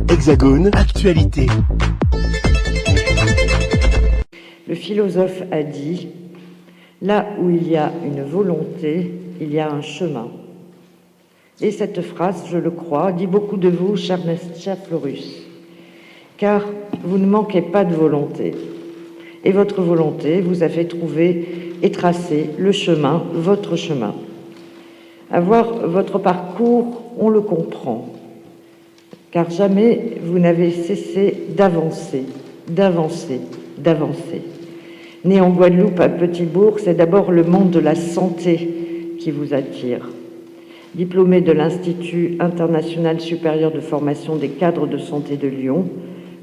Hexagone, actualité. Le philosophe a dit « Là où il y a une volonté, il y a un chemin ». Et cette phrase, je le crois, dit beaucoup de vous, cher Florus, car vous ne manquez pas de volonté. Et votre volonté vous a fait trouver et tracer le chemin, votre chemin. À voir votre parcours, on le comprend, car jamais vous n'avez cessé d'avancer, d'avancer, d'avancer. Né en Guadeloupe, à Petit-Bourg, c'est d'abord le monde de la santé qui vous attire. Diplômé de l'Institut international supérieur de formation des cadres de santé de Lyon,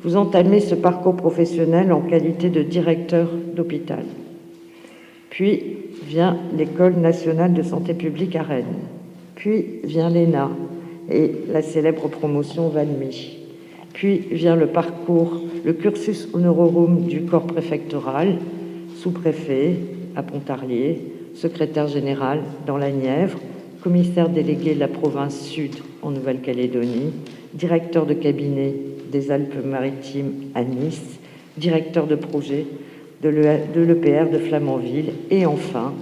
vous entamez ce parcours professionnel en qualité de directeur d'hôpital. Puis vient l'École nationale de santé publique à Rennes. Puis vient l'ENA et la célèbre promotion Valmy. Puis vient le parcours, le cursus honorum du corps préfectoral, sous-préfet à Pontarlier, secrétaire général dans la Nièvre, commissaire délégué de la province Sud en Nouvelle-Calédonie, directeur de cabinet des Alpes-Maritimes à Nice, directeur de projet de l'EPR de Flamanville, et enfin,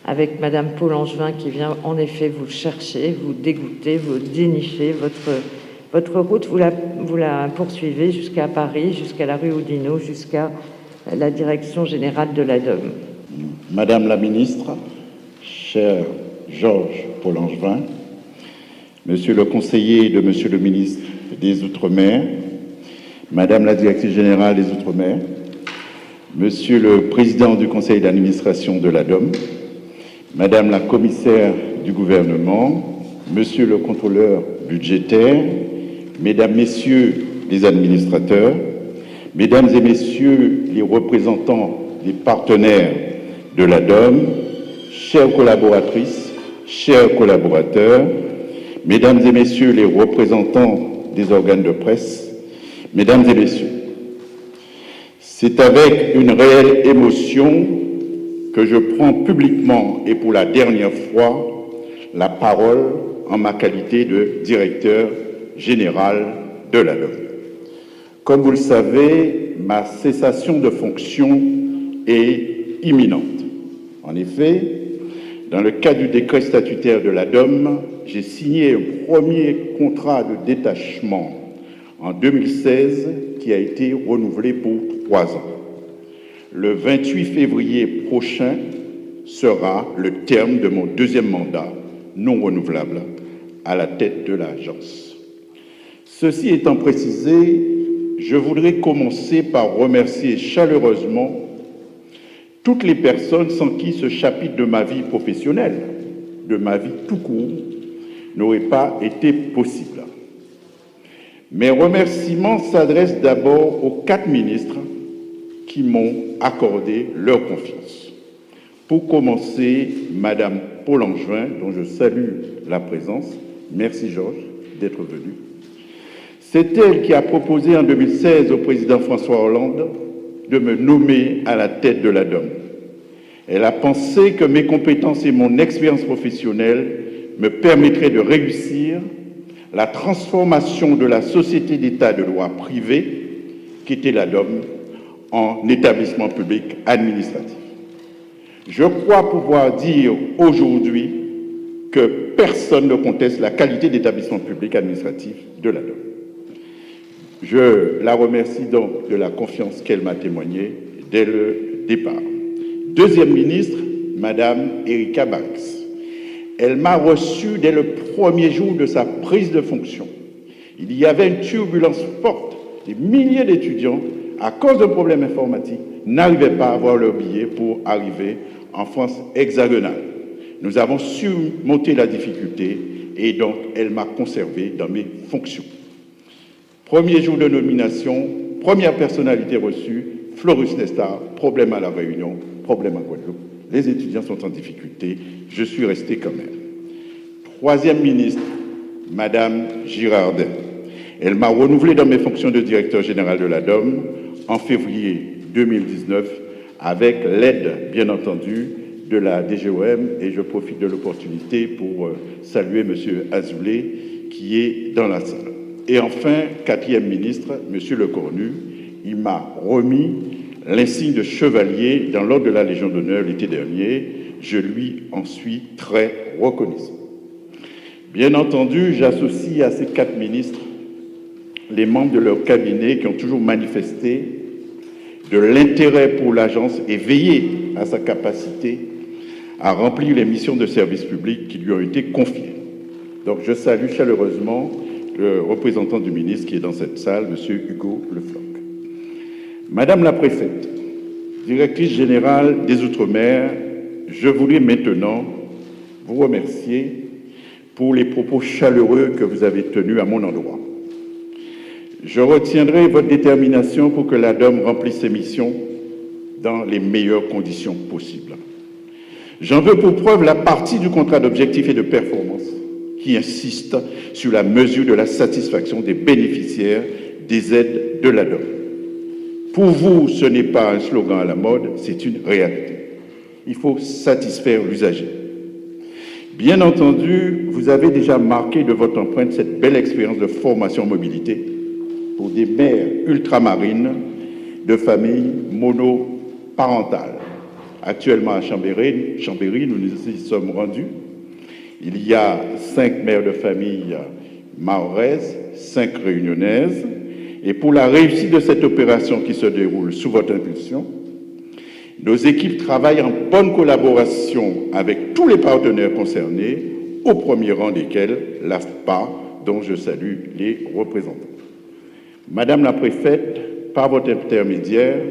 avec Madame Paul Angevin qui vient en effet vous chercher, vous dégoûter, vous dénicher, votre route, vous la poursuivez jusqu'à Paris, jusqu'à la rue Oudinot, jusqu'à la direction générale de l'ADOM. Madame la ministre, cher Georges Paul Angevin, Monsieur le conseiller de Monsieur le ministre des Outre-mer, Madame la directrice générale des Outre-mer, Monsieur le président du conseil d'administration de l'ADOM, Madame la commissaire du gouvernement, Monsieur le contrôleur budgétaire, Mesdames, Messieurs les administrateurs, Mesdames et Messieurs les représentants des partenaires de l'ADOM, chères collaboratrices, chers collaborateurs, Mesdames et Messieurs les représentants des organes de presse, Mesdames et Messieurs, c'est avec une réelle émotion que je prends publiquement et pour la dernière fois la parole en ma qualité de directeur général de l'ADOM. Comme vous le savez, ma cessation de fonction est imminente. En effet, dans le cadre du décret statutaire de l'ADOM, j'ai signé un premier contrat de détachement en 2016 qui a été renouvelé pour 3 ans. Le 28 février prochain sera le terme de mon 2e mandat non renouvelable à la tête de l'agence. Ceci étant précisé, je voudrais commencer par remercier chaleureusement toutes les personnes sans qui ce chapitre de ma vie professionnelle, de ma vie tout court, n'aurait pas été possible. Mes remerciements s'adressent d'abord aux 4 ministres qui m'ont accordé leur confiance. Pour commencer, Madame Paul Angevin, dont je salue la présence. Merci Georges d'être venu. C'est elle qui a proposé en 2016 au président François Hollande de me nommer à la tête de l'ADOM. Elle a pensé que mes compétences et mon expérience professionnelle me permettraient de réussir la transformation de la société d'État de droit privé, qui était l'ADOM, en établissement public administratif. Je crois pouvoir dire aujourd'hui que personne ne conteste la qualité d'établissement public administratif de l'ADOM. Je la remercie donc de la confiance qu'elle m'a témoignée dès le départ. 2e ministre, Madame Erika Banks. Elle m'a reçu dès le premier jour de sa prise de fonction. Il y avait une turbulence forte. Des milliers d'étudiants, à cause d'un problème informatique, n'arrivaient pas à avoir leur billet pour arriver en France hexagonale. Nous avons surmonté la difficulté et donc elle m'a conservé dans mes fonctions. Premier jour de nomination, première personnalité reçue, Florus Nestar, problème à La Réunion, problème à Guadeloupe. Les étudiants sont en difficulté, je suis resté quand même. 3e ministre, Madame Girardin. Elle m'a renouvelé dans mes fonctions de directeur général de l'ADOM en février 2019 avec l'aide, bien entendu, de la DGOM et je profite de l'opportunité pour saluer M. Azoulay qui est dans la salle. Et enfin, quatrième ministre, Monsieur Le Cornu, il m'a remis l'insigne de chevalier dans l'ordre de la Légion d'honneur l'été dernier. Je lui en suis très reconnaissant. Bien entendu, j'associe à ces 4 ministres les membres de leur cabinet qui ont toujours manifesté de l'intérêt pour l'agence et veillé à sa capacité à remplir les missions de service public qui lui ont été confiées. Donc je salue chaleureusement le représentant du ministre qui est dans cette salle, M. Hugo Le Floch. Madame la préfète, directrice générale des Outre-mer, je voulais maintenant vous remercier pour les propos chaleureux que vous avez tenus à mon endroit. Je retiendrai votre détermination pour que l'ADOM remplisse ses missions dans les meilleures conditions possibles. J'en veux pour preuve la partie du contrat d'objectifs et de performance qui insiste sur la mesure de la satisfaction des bénéficiaires des aides de l'ADOM. Pour vous, ce n'est pas un slogan à la mode, c'est une réalité. Il faut satisfaire l'usager. Bien entendu, vous avez déjà marqué de votre empreinte cette belle expérience de formation mobilité pour des mères ultramarines de familles monoparentales. Actuellement à Chambéry, nous nous y sommes rendus. Il y a 5 mères de famille mahoraises, 5 réunionnaises. Et pour la réussite de cette opération qui se déroule sous votre impulsion, nos équipes travaillent en bonne collaboration avec tous les partenaires concernés, au premier rang desquels l'AFPA, dont je salue les représentants. Madame la préfète, par votre intermédiaire,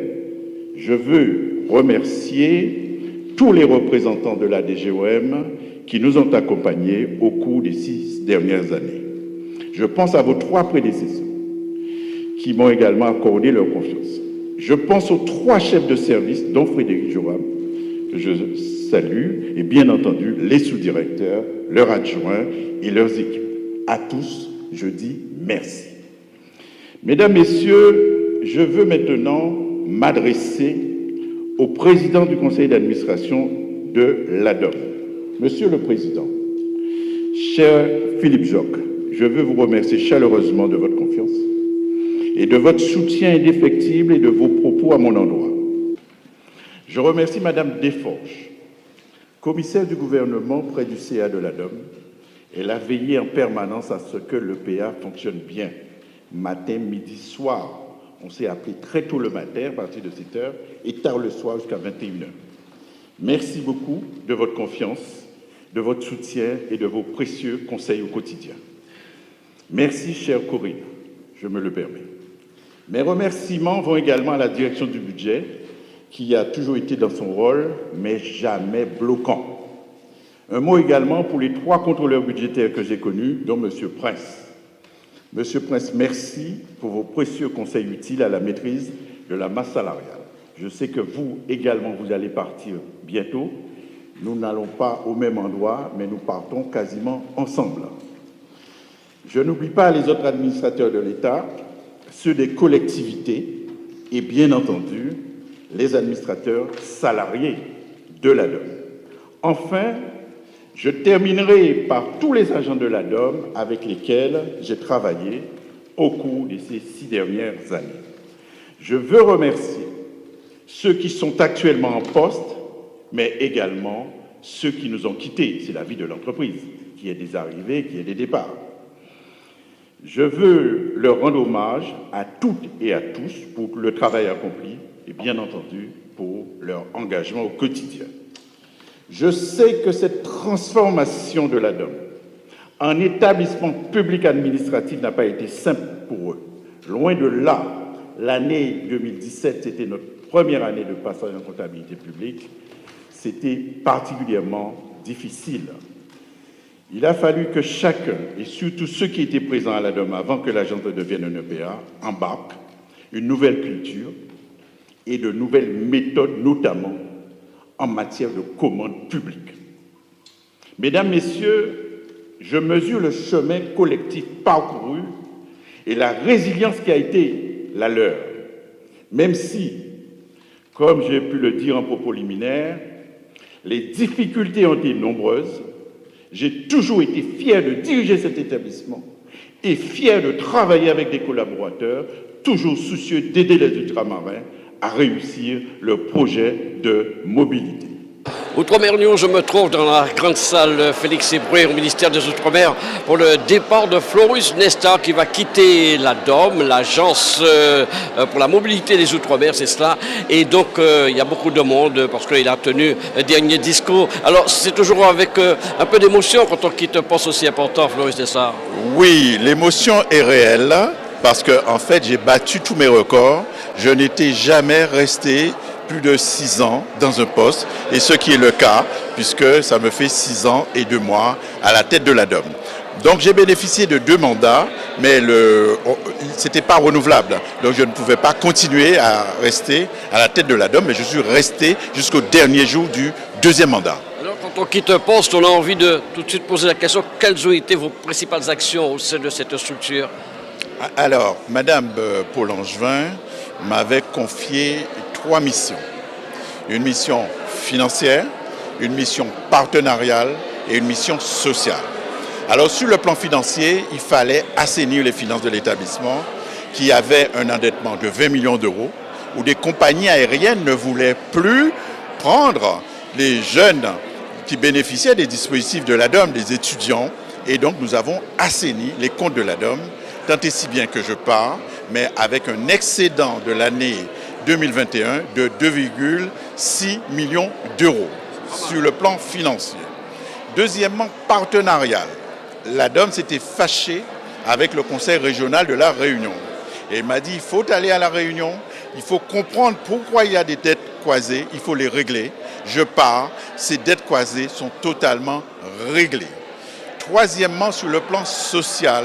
je veux remercier tous les représentants de la DGOM qui nous ont accompagnés au cours des 6 dernières années. Je pense à vos 3 prédécesseurs qui m'ont également accordé leur confiance. Je pense aux 3 chefs de service, dont Frédéric Joram, que je salue, et bien entendu les sous-directeurs, leurs adjoints et leurs équipes. À tous, je dis merci. Mesdames, Messieurs, je veux maintenant m'adresser au président du conseil d'administration de l'ADOM. Monsieur le Président, cher Philippe Joc, je veux vous remercier chaleureusement de votre confiance et de votre soutien indéfectible et de vos propos à mon endroit. Je remercie Madame Desforges, commissaire du gouvernement près du CA de l'ADOM. Elle a veillé en permanence à ce que le PA fonctionne bien, matin, midi, soir. On s'est appelé très tôt le matin, à partir de 7 heures, et tard le soir jusqu'à 21 heures. Merci beaucoup de votre confiance, de votre soutien et de vos précieux conseils au quotidien. Merci, chère Corinne, je me le permets. Mes remerciements vont également à la direction du budget, qui a toujours été dans son rôle, mais jamais bloquant. Un mot également pour les 3 contrôleurs budgétaires que j'ai connus, dont M. Prince. Monsieur Prince, merci pour vos précieux conseils utiles à la maîtrise de la masse salariale. Je sais que vous également, vous allez partir bientôt. Nous n'allons pas au même endroit, mais nous partons quasiment ensemble. Je n'oublie pas les autres administrateurs de l'État, ceux des collectivités et bien entendu les administrateurs salariés de l'ADOM. Enfin, je terminerai par tous les agents de l'ADOM avec lesquels j'ai travaillé au cours de ces 6 dernières années. Je veux remercier ceux qui sont actuellement en poste, mais également ceux qui nous ont quittés. C'est la vie de l'entreprise, qui est des arrivées, qui est des départs. Je veux leur rendre hommage à toutes et à tous pour le travail accompli et bien entendu pour leur engagement au quotidien. Je sais que cette transformation de l'ADOM en établissement public administratif n'a pas été simple pour eux. Loin de là, l'année 2017, c'était notre première année de passage en comptabilité publique. C'était particulièrement difficile. Il a fallu que chacun, et surtout ceux qui étaient présents à l'ADOM avant que l'agence devienne un EPA, embarquent une nouvelle culture et de nouvelles méthodes, notamment en matière de commande publique. Mesdames, Messieurs, je mesure le chemin collectif parcouru et la résilience qui a été la leur, même si, comme j'ai pu le dire en propos liminaire, les difficultés ont été nombreuses. J'ai toujours été fier de diriger cet établissement et fier de travailler avec des collaborateurs, toujours soucieux d'aider les ultramarins à réussir leur projet de mobilité. Outre-mer News, je me trouve dans la grande salle Félix Éboué au ministère des Outre-mer pour le départ de Florus Nesta qui va quitter la DOM, l'agence pour la mobilité des Outre-mer, c'est cela. Et donc il y a beaucoup de monde parce qu'il a tenu un dernier discours. Alors c'est toujours avec un peu d'émotion quand on quitte un poste aussi important, Florus Nesta. Oui, l'émotion est réelle parce que en fait j'ai battu tous mes records. Je n'étais jamais resté plus de 6 ans dans un poste, et ce qui est le cas, puisque ça me fait 6 ans et 2 mois à la tête de la DOM. Donc j'ai bénéficié de 2 mandats, mais c'était pas renouvelable. Donc je ne pouvais pas continuer à rester à la tête de la DOM, mais je suis resté jusqu'au dernier jour du 2e mandat. Alors quand on quitte un poste, on a envie de tout de suite poser la question, quelles ont été vos principales actions au sein de cette structure? Alors, Madame Paul Angevin m'avait confié 3 missions. Une mission financière, une mission partenariale et une mission sociale. Alors sur le plan financier, il fallait assainir les finances de l'établissement qui avait un endettement de 20 millions d'euros, où des compagnies aériennes ne voulaient plus prendre les jeunes qui bénéficiaient des dispositifs de la DOM, des étudiants, et donc nous avons assaini les comptes de la DOM, tant et si bien que je pars, mais avec un excédent de l'année 2021 de 2,6 millions d'euros sur le plan financier. Deuxièmement, partenarial. La DOM s'était fâchée avec le conseil régional de la Réunion. Et il m'a dit, il faut aller à la Réunion, il faut comprendre pourquoi il y a des dettes croisées, il faut les régler. Je pars, ces dettes croisées sont totalement réglées. Troisièmement, sur le plan social,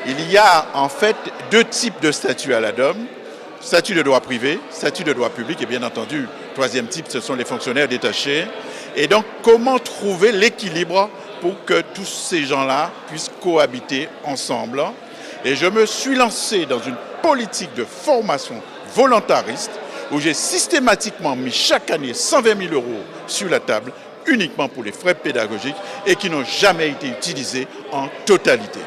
il y a en fait 2 types de statuts à la DOM. Statut de droit privé, statut de droit public et bien entendu, 3e type, ce sont les fonctionnaires détachés. Et donc, comment trouver l'équilibre pour que tous ces gens-là puissent cohabiter ensemble? Et je me suis lancé dans une politique de formation volontariste où j'ai systématiquement mis chaque année 120 000 euros sur la table uniquement pour les frais pédagogiques et qui n'ont jamais été utilisés en totalité.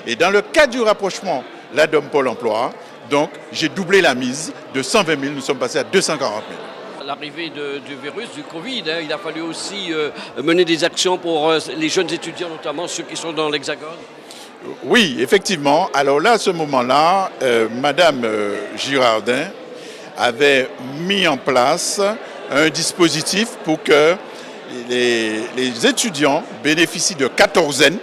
Et dans le cadre du rapprochement, la DOM Pôle emploi, donc j'ai doublé la mise de 120 000, nous sommes passés à 240 000. À l'arrivée du virus, du Covid, il a fallu aussi mener des actions pour les jeunes étudiants, notamment ceux qui sont dans l'Hexagone. Oui, effectivement. Alors là, à ce moment-là, Madame Girardin avait mis en place un dispositif pour que les étudiants bénéficient de quatorzaines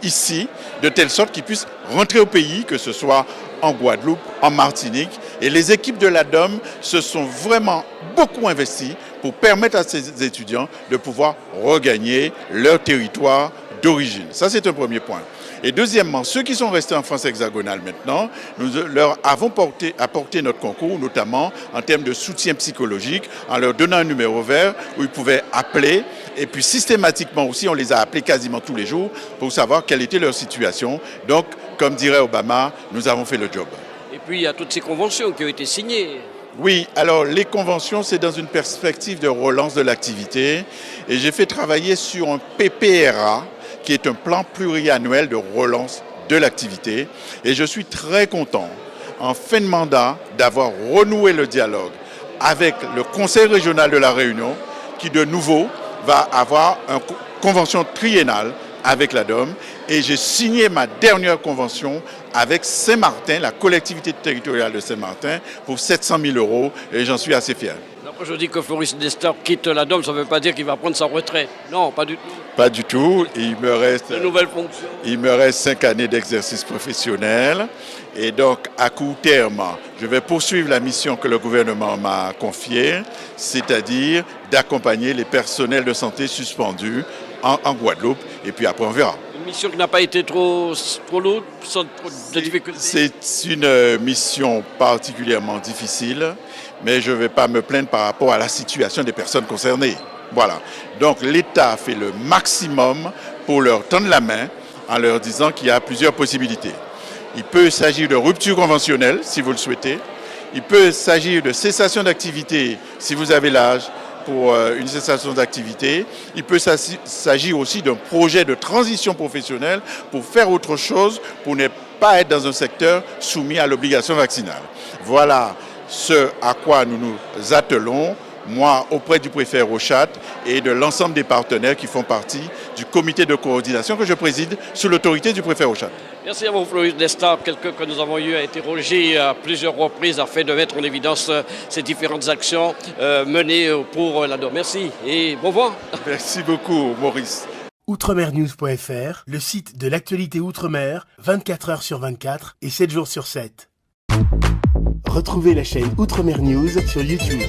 ici, de telle sorte qu'ils puissent rentrer au pays, que ce soit en Guadeloupe, en Martinique. Et les équipes de la DOM se sont vraiment beaucoup investies pour permettre à ces étudiants de pouvoir regagner leur territoire d'origine. Ça, c'est un premier point. Et deuxièmement, ceux qui sont restés en France hexagonale maintenant, nous leur avons apporté notre concours, notamment en termes de soutien psychologique, en leur donnant un numéro vert où ils pouvaient appeler. Et puis systématiquement aussi, on les a appelés quasiment tous les jours pour savoir quelle était leur situation. Donc, comme dirait Obama, nous avons fait le job. Et puis, il y a toutes ces conventions qui ont été signées. Oui, alors les conventions, c'est dans une perspective de relance de l'activité. Et j'ai fait travailler sur un PPRA, qui est un plan pluriannuel de relance de l'activité. Et je suis très content, en fin de mandat, d'avoir renoué le dialogue avec le Conseil régional de la Réunion, qui de nouveau va avoir une convention triennale avec la DOM. Et j'ai signé ma dernière convention avec Saint-Martin, la collectivité territoriale de Saint-Martin, pour 700 000 euros. Et j'en suis assez fier. Après, je dis que Florus Nesta quitte la DOM, ça ne veut pas dire qu'il va prendre sa retraite. Non, pas du tout. Pas du tout. Il me reste, De nouvelles fonctions. Il me reste 5 années d'exercice professionnel. Et donc, à court terme, je vais poursuivre la mission que le gouvernement m'a confiée, c'est-à-dire d'accompagner les personnels de santé suspendus en Guadeloupe. Et puis après, on verra. Une mission qui n'a pas été trop lourde, sans trop de difficultés. C'est une mission particulièrement difficile, mais je ne vais pas me plaindre par rapport à la situation des personnes concernées. Voilà. Donc l'État fait le maximum pour leur tendre la main en leur disant qu'il y a plusieurs possibilités. Il peut s'agir de rupture conventionnelle, si vous le souhaitez. Il peut s'agir de cessation d'activité, si vous avez l'âge, pour une cessation d'activité. Il peut s'agir aussi d'un projet de transition professionnelle pour faire autre chose, pour ne pas être dans un secteur soumis à l'obligation vaccinale. Voilà ce à quoi nous nous attelons, moi auprès du préfet Rochat et de l'ensemble des partenaires qui font partie du comité de coordination que je préside sous l'autorité du préfet Rochat. Merci à vous, Floris Nesta, quelqu'un que nous avons eu à interroger à plusieurs reprises afin de mettre en évidence ces différentes actions menées pour la DOM. Merci et bon vent. Merci beaucoup, Maurice. Outremernews.fr, le site de l'actualité Outre-mer, 24 heures sur 24 et 7 jours sur 7. Retrouvez la chaîne Outremer News sur YouTube.